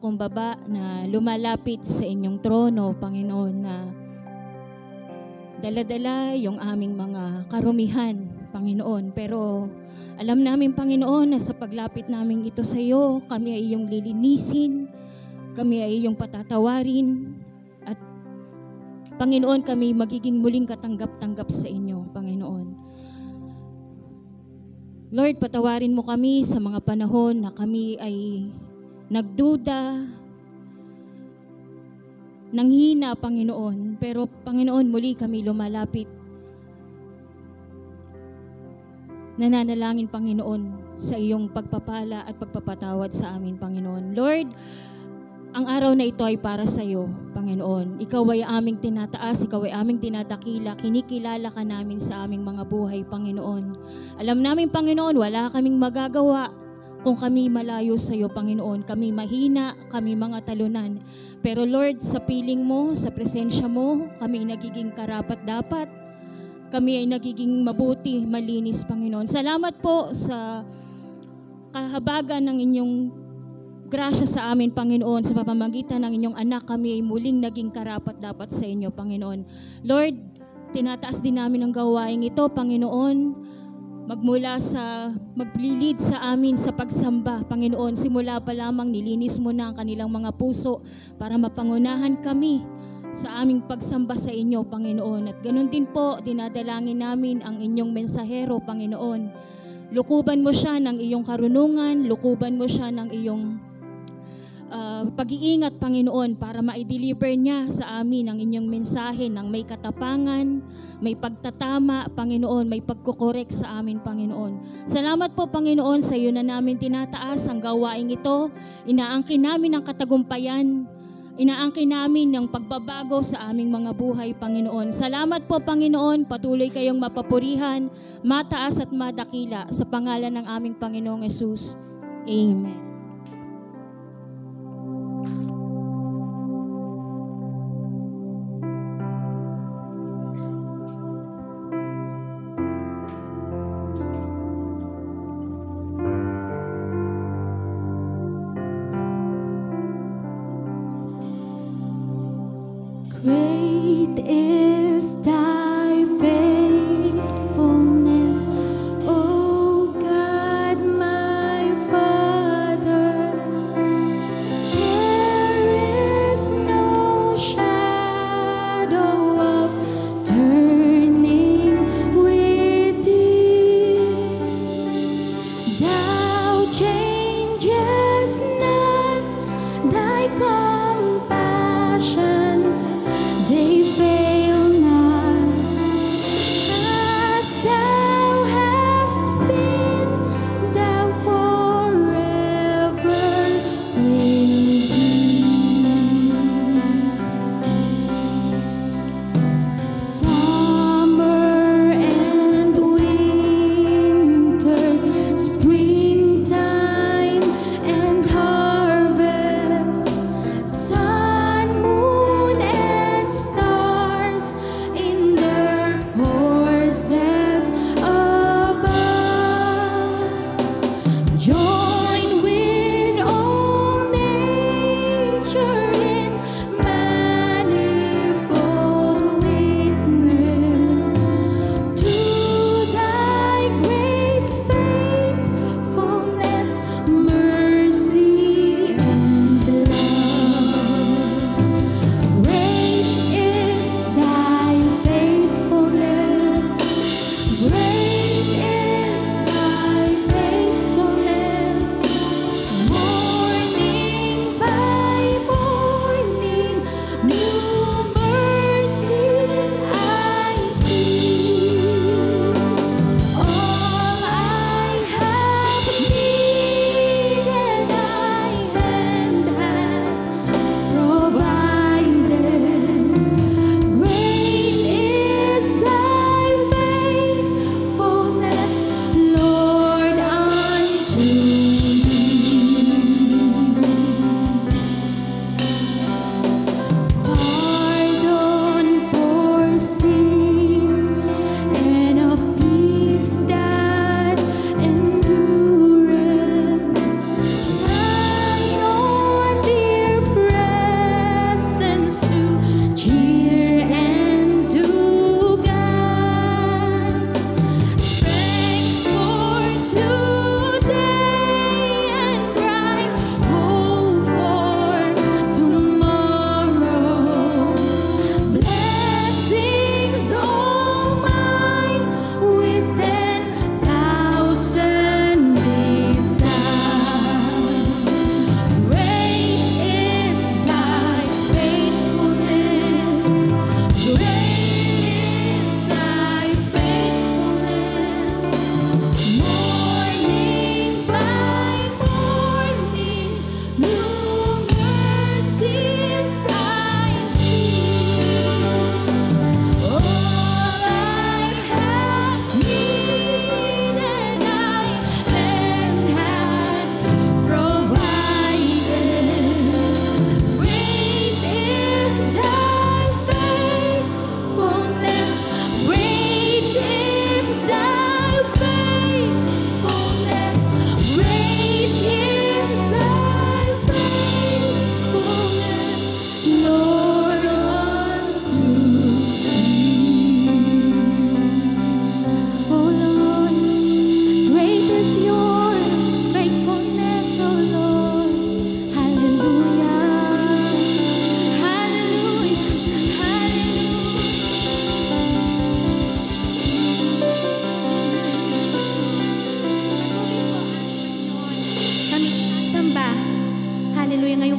pakumbaba na lumalapit sa inyong trono, Panginoon, na dala-dala yung aming mga karumihan, Panginoon. Pero alam namin, Panginoon, na sa paglapit namin ito sa iyo, kami ay iyong lilinisin, kami ay iyong patatawarin, at Panginoon, kami magiging muling katanggap-tanggap sa inyo, Panginoon. Lord, patawarin mo kami sa mga panahon na kami ay nagduda, nanghina, Panginoon. Pero Panginoon, muli kami lumalapit. Nananalangin, Panginoon, sa iyong pagpapala at pagpapatawad sa amin, Panginoon. Lord, ang araw na ito ay para sa iyo, Panginoon. Ikaw ay aming tinataas, ikaw ay aming tinadakila, kinikilala ka namin sa aming mga buhay, Panginoon. Alam namin, Panginoon, wala kaming magagawa kung kami malayo sa iyo, Panginoon. Kami mahina, kami mga talunan. Pero Lord, sa piling mo, sa presensya mo, kami nagiging karapat-dapat. Kami ay nagiging mabuti, malinis, Panginoon. Salamat po sa kahabagan ng inyong grasya sa amin, Panginoon. Sa pamamagitan ng inyong anak, kami ay muling naging karapat-dapat sa inyo, Panginoon. Lord, tinataas din namin ang gawaing ito, Panginoon. Magmula sa maglilid sa amin sa pagsamba, Panginoon. Simula pa lamang nilinis mo na ang kanilang mga puso para mapangunahan kami sa aming pagsamba sa inyo, Panginoon. At ganun din po, dinadalangin namin ang inyong mensahero, Panginoon. Lukuban mo siya ng iyong karunungan, lukuban mo siya ng iyong pag-iingat, Panginoon, para ma-deliver niya sa amin ang inyong mensahe ng may katapangan, may pagtatama, Panginoon, may pagkukorek sa amin, Panginoon. Salamat po, Panginoon, sa iyo na namin tinataas ang gawaing ito. Inaangkin namin ang katagumpayan, inaangkin namin ang pagbabago sa aming mga buhay, Panginoon. Salamat po, Panginoon, patuloy kayong mapapurihan, mataas at madakila sa pangalan ng aming Panginoong Jesus. Amen. Great is thy faithfulness, O God, my Father. There is no shadow of turning with thee. Thou changest not, thy compassions they fail not. As thou hast been, thou forever will be. Summer and winter, springtime and harvest,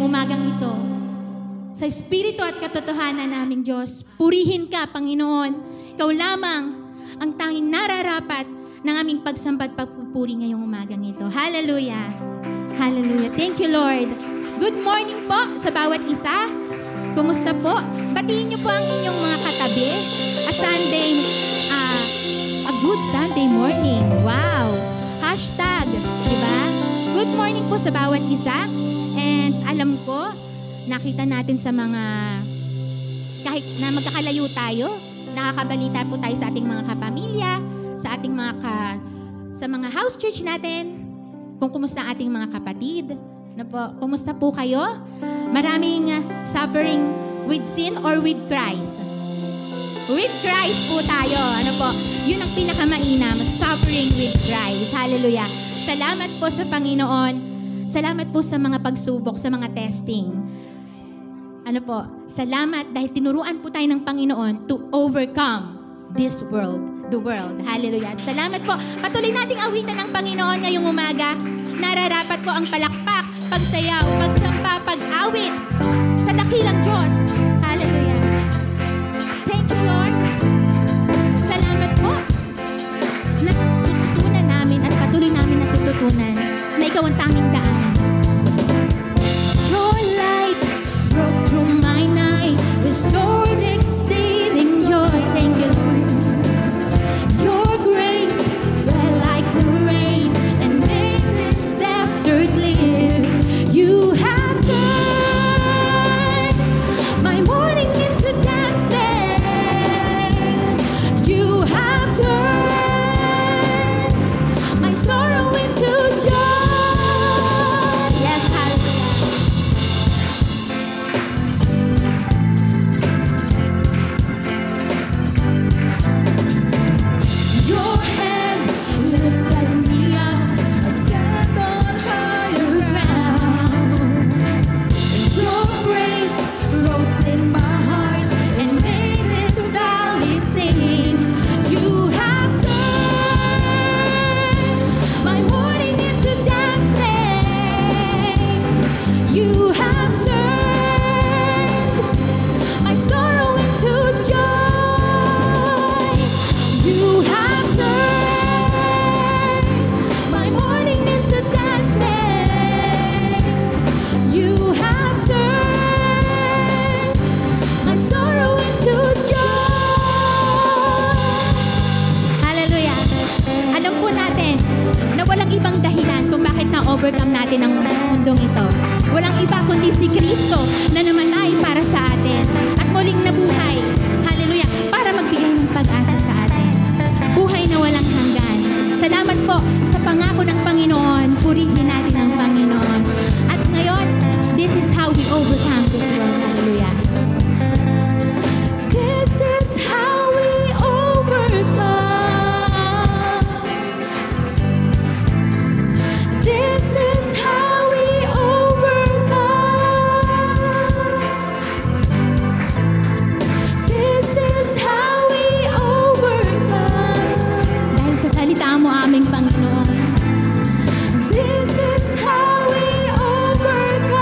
umagang ito. Sa Espiritu at katotohanan naming Diyos, purihin ka, Panginoon. Ikaw lamang ang tanging nararapat ng aming pagsambat pagpupuri ngayong umagang ito. Hallelujah! Hallelujah! Thank you, Lord. Good morning po sa bawat isa. Kumusta po? Batiin niyo po ang inyong mga katabi. A good Sunday morning. Wow! Hashtag, diba? Good morning po sa bawat isa. And alam ko, nakita natin sa mga, kahit na magkakalayo tayo, nakakabalita po tayo sa ating mga kapamilya, sa ating sa mga house church natin, kung kumusta ang ating mga kapatid. Ano po, kumusta po kayo? Maraming suffering with sin or with Christ? With Christ po tayo. Ano po? Yun ang pinakamainam, suffering with Christ. Hallelujah. Salamat po sa Panginoon. Salamat po sa mga pagsubok, sa mga testing. Ano po? Salamat dahil tinuruan po tayo ng Panginoon to overcome this world, the world. Hallelujah. Salamat po. Patuloy nating awitan ng Panginoon ngayong umaga. Nararapat po ang palakpak, pagsayaw, pagsamba, pag-awit sa dakilang Diyos. Hallelujah. Thank you, Lord. Salamat po na natutunan namin at patuloy namin natututunan na ikaw ang tanging daan. Your light broke through my night, restored exceeding joy. Thank you, Lord. Your grace fell like the rain and made this desert live. You have turned my morning into dancing. You have turned my sorrow into joy. Yes, hallelujah. Your hand lifted me up, I stand on higher ground. Your grace rose in my heart and made this valley sing. You have turned my mourning into dancing. You have turned my sorrow into joy. You have turned my mourning into dancing. You have turned my sorrow into joy. Hallelujah. Alam po natin na walang ibang dahilan kung bakit na-overcome natin ang mundong ito. Walang iba kundi si Kristo na namatay para sa atin at muling nabuhay. Hallelujah. Para magbigay ng pag-asa sa atin. Buhay na walang hanggan. Salamat po sa pangako ng Panginoon. Purihin natin ang Panginoon. At ngayon, this is how we overcome this world. Hallelujah. This is how we overcome. This is how we overcome. This is how we overcome. Dahil sa salita mo aming Panginoon. This is how we overcome.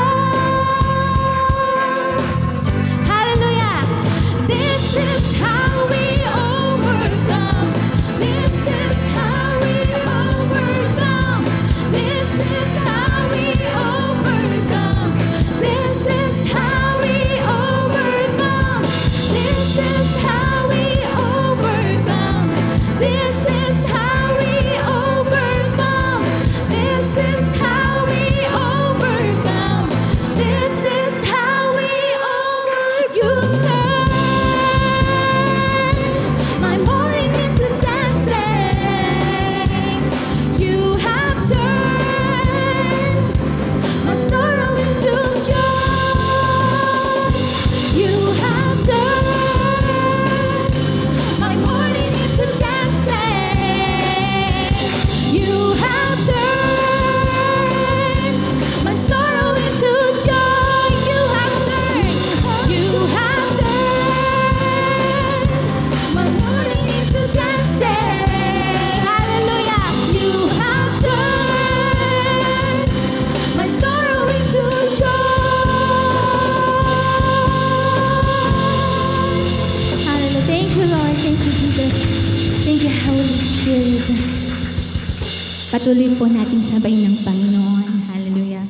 Patuloy po nating sabay ng Panginoon. Hallelujah.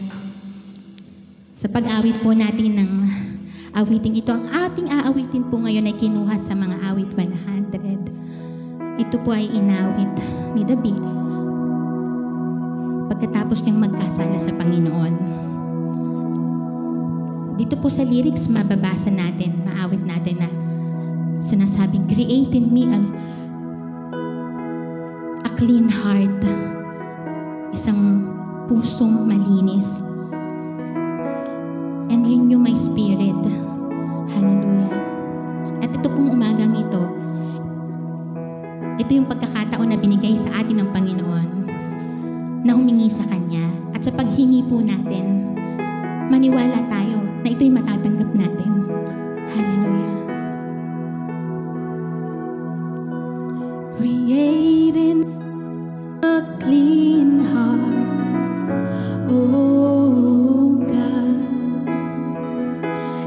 Sa pag-awit po natin ng awiting ito, ang ating aawitin po ngayon ay kinuha sa mga awit 100. Ito po ay inawit ni David pagkatapos niyang magkasala sa Panginoon. Dito po sa lyrics mababasa natin, maawit natin na sinasabing, create in me a clean heart, isang pusong malinis, and renew my spirit. Hallelujah. At ito pong umagang ito yung pagkakataon na binigay sa atin ng Panginoon na humingi sa Kanya. At sa paghingi po natin, maniwala tayo na ito'y matatanggap natin. Hallelujah. Creating a clean heart, oh God,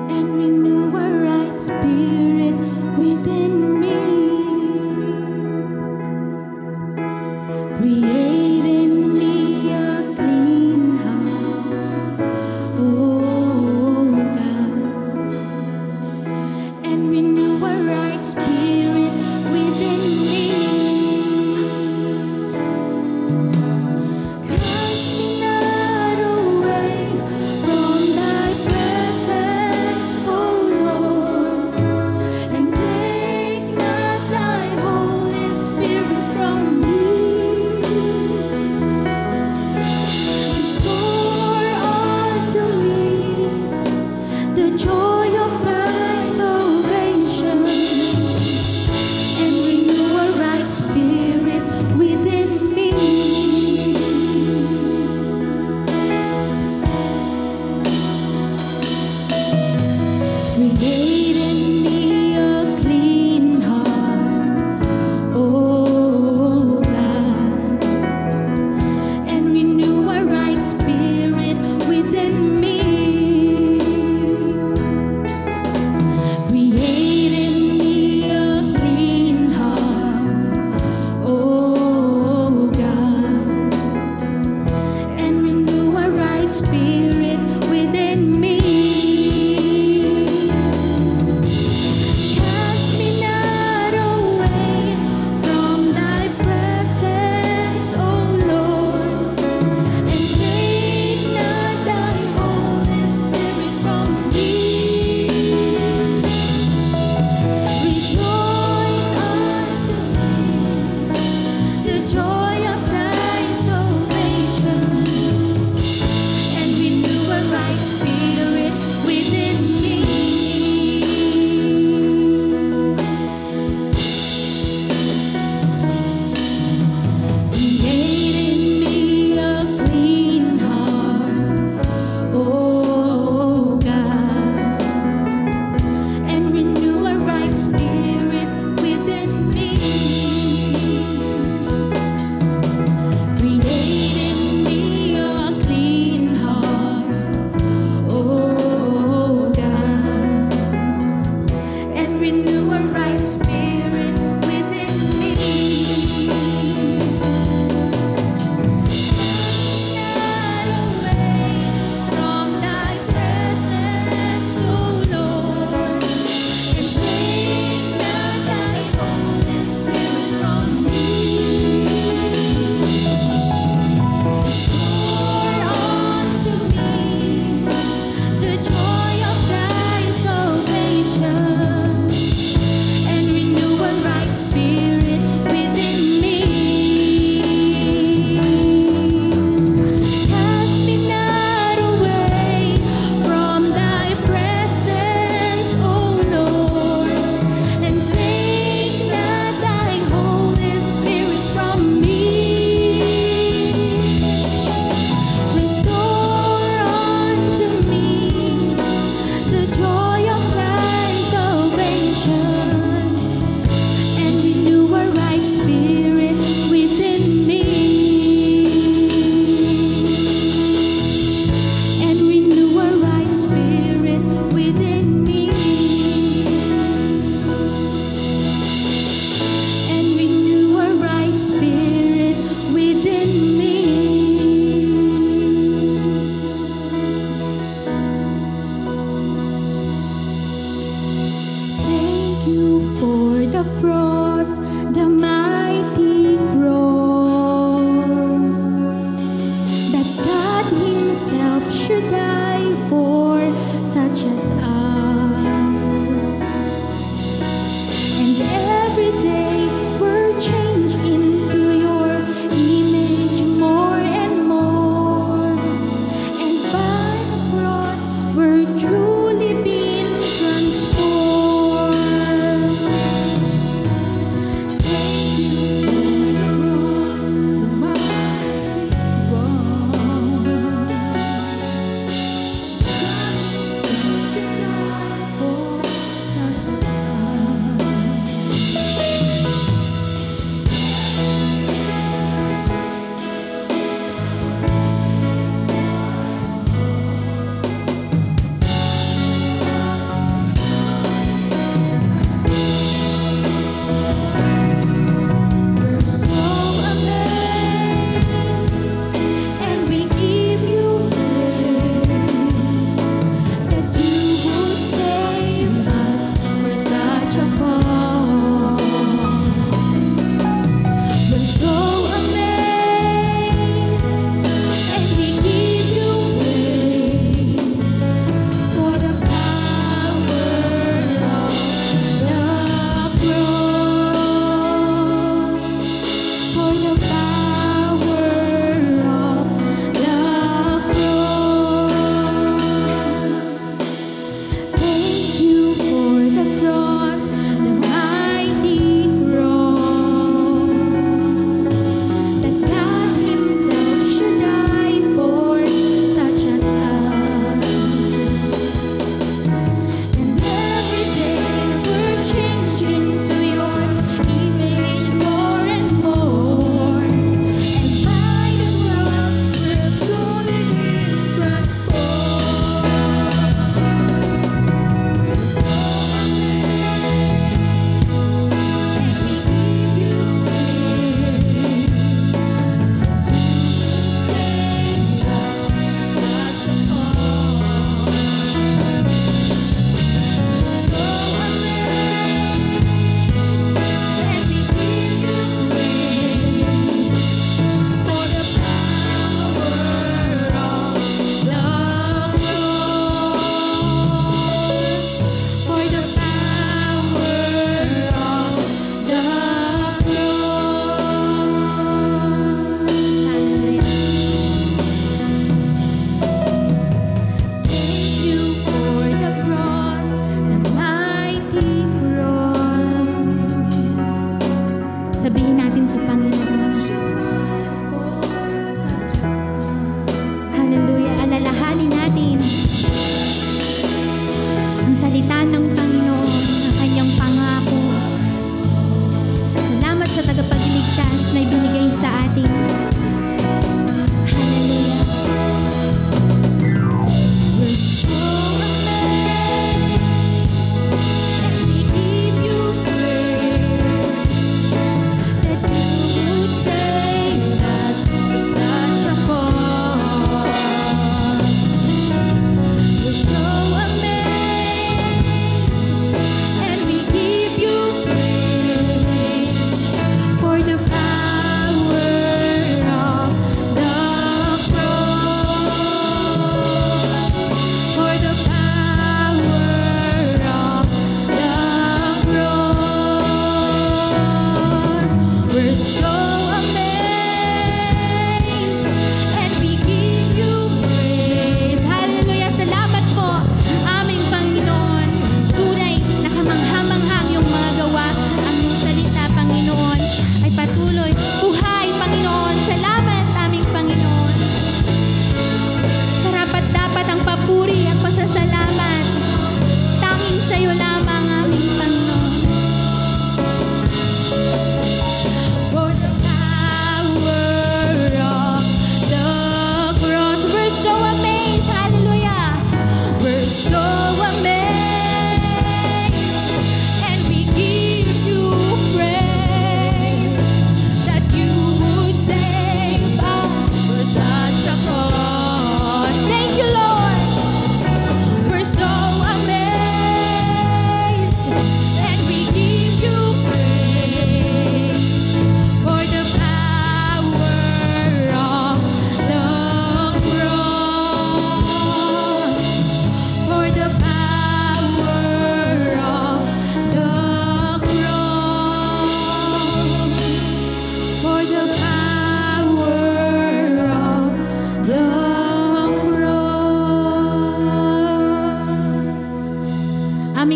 and renew a right spirit within me. Create in me a clean heart, oh God, and renew a right spirit within me. Cast me not away from thy presence, oh Lord, and take not thy Holy Spirit from me. Restore unto me the joy of thy salvation, and renew a right spirit within me. Create in me a clean heart, oh God, and renew a right spirit within me. Create in me a clean heart, oh God, and renew a right spirit within me. the cross, the mighty cross, that God Himself should die for such as us. And every day we're changed into your image more and more. And by the cross we're truly being transformed.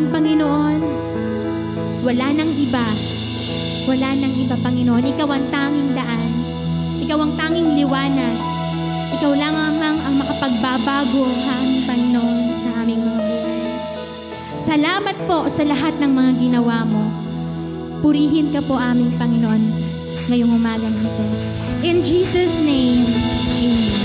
Panginoon. Wala nang iba. Wala nang iba, Panginoon. Ikaw ang tanging daan. Ikaw ang tanging liwanag. Ikaw lang ang makapagbabago, aming Panginoon, sa aming mga buhay. Salamat po sa lahat ng mga ginawa mo. Purihin ka po, aming Panginoon, ngayong umagang ito. In Jesus' name, Amen.